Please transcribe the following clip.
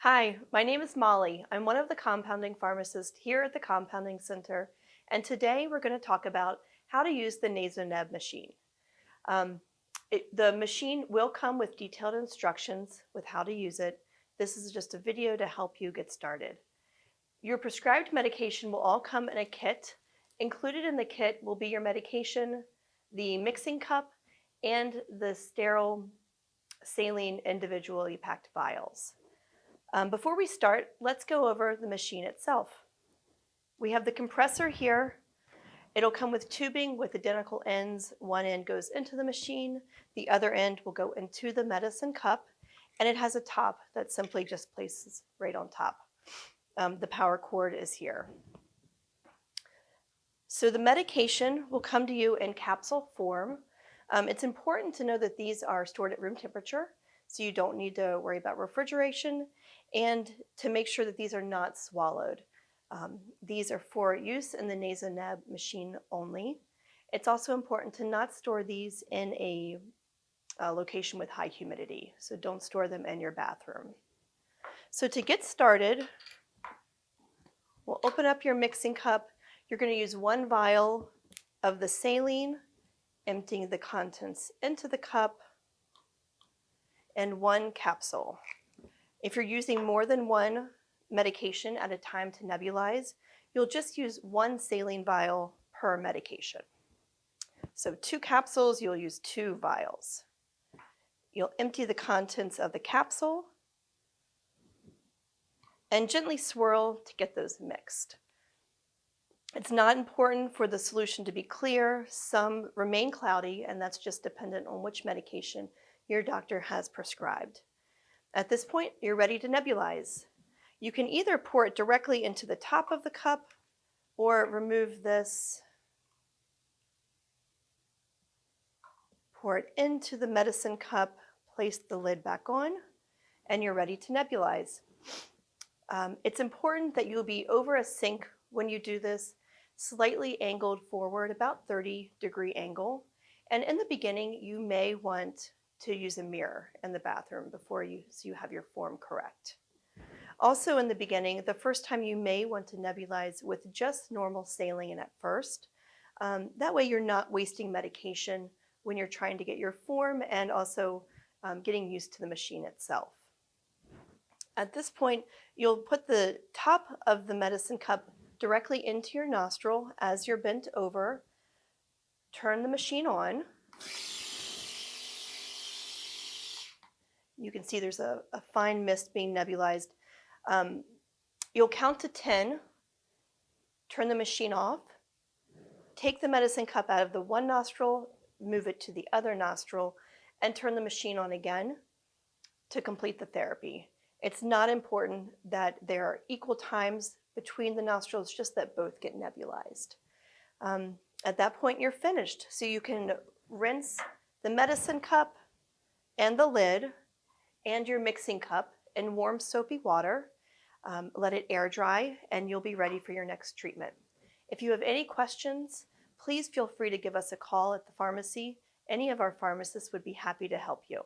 Hi, my name is Molly. I'm one of the compounding pharmacists here at the Compounding Center, and today we're going to talk about how to use the NasoNeb machine. Um, the machine will come with detailed instructions with how to use it. This is just a video to help you get started. Your prescribed medication will all come in a kit. Included in the kit will be your medication, the mixing cup, and the sterile saline individually packed vials. Before we start, let's go over the machine itself. We have the compressor here. It'll come with tubing with identical ends. One end goes into the machine, the other end will go into the medicine cup, and it has a top that simply just places right on top. The power cord is here. So the medication will come to you in capsule form. It's important to know that these are stored at room temperature, so you don't need to worry about refrigeration, and to make sure that these are not swallowed. These are for use in the NasoNeb machine only. It's also important to not store these in a location with high humidity, so don't store them in your bathroom. So to get started, we'll open up your mixing cup. You're going to use one vial of the saline, emptying the contents into the cup, and one capsule. If you're using more than one medication at a time to nebulize, you'll just use one saline vial per medication. So 2 capsules, you'll use 2 vials. You'll empty the contents of the capsule and gently swirl to get those mixed. It's not important for the solution to be clear. Some remain cloudy, and that's just dependent on which medication your doctor has prescribed. At this point, you're ready to nebulize. You can either pour it directly into the top of the cup or remove this, pour it into the medicine cup, place the lid back on, and you're ready to nebulize. It's important that you'll be over a sink when you do this, slightly angled forward, about 30-degree angle. And in the beginning, you may want to use a mirror in the bathroom so you have your form correct. Also in the beginning, the first time you may want to nebulize with just normal saline at first. That way you're not wasting medication when you're trying to get your form and also getting used to the machine itself. At this point, you'll put the top of the medicine cup directly into your nostril as you're bent over. Turn the machine on. You can see there's a fine mist being nebulized. You'll count to 10, turn the machine off, take the medicine cup out of the one nostril, move it to the other nostril, and turn the machine on again to complete the therapy. It's not important that there are equal times between the nostrils, just that both get nebulized. At that point, you're finished. So you can rinse the medicine cup and the lid and your mixing cup in warm soapy water. Let it air dry, and you'll be ready for your next treatment. If you have any questions, please feel free to give us a call at the pharmacy. Any of our pharmacists would be happy to help you.